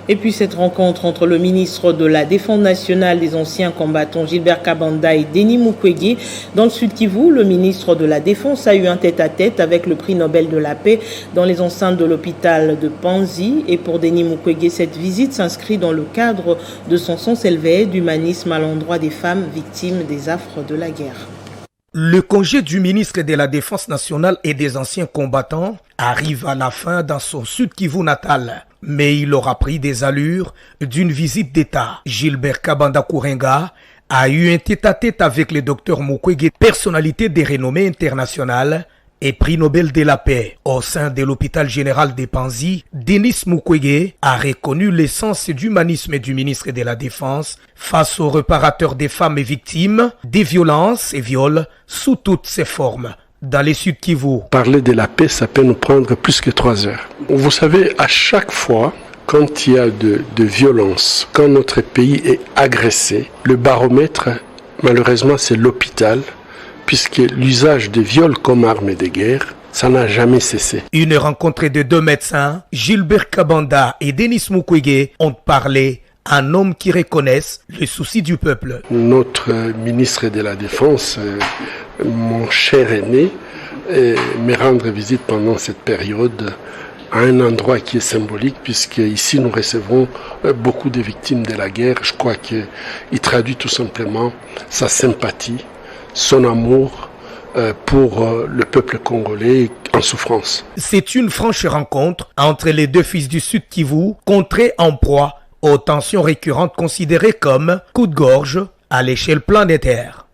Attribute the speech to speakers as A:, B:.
A: Et puis cette rencontre entre le ministre de la Défense nationale des anciens combattants Gilbert Kabanda et Denis Mukwege dans le Sud Kivu, le ministre de la Défense a eu un tête-à-tête avec le prix Nobel de la paix dans les enceintes de l'hôpital de Panzi. Et pour Denis Mukwege, cette visite s'inscrit dans le cadre de son sens élevé d'humanisme à l'endroit des femmes victimes des affres de la guerre.
B: Le congé du ministre de la Défense nationale et des anciens combattants arrive à la fin dans son Sud Kivu natal. Mais il aura pris des allures d'une visite d'État. Gilbert Kabanda Kourenga a eu un tête-à-tête avec le docteur Mukwege, personnalité de renommée internationale et prix Nobel de la paix. Au sein de l'hôpital général de Panzi, Denis Mukwege a reconnu l'essence d'humanisme du ministre de la Défense face aux réparateurs des femmes et victimes des violences et viols sous toutes ses formes. Dans les Sud Kivu.
C: Parler de la paix, ça peut nous prendre plus que 3 heures. Vous savez, à chaque fois, quand il y a de violence, quand notre pays est agressé, le baromètre, malheureusement, c'est l'hôpital, puisque l'usage des viols comme arme de guerre, ça n'a jamais cessé.
B: Une rencontre de 2 médecins, Gilbert Kabanda et Denis Mukwege, ont parlé un homme qui reconnaisse les soucis du peuple.
C: Notre ministre de la Défense, mon cher aîné, me rendre visite pendant cette période à un endroit qui est symbolique, puisque ici nous recevons beaucoup de victimes de la guerre. Je crois qu'il traduit tout simplement sa sympathie, son amour pour le peuple congolais en souffrance.
B: C'est une franche rencontre entre les 2 fils du Sud Kivu, contrées en proie aux tensions récurrentes considérées comme coups de gorge à l'échelle planétaire.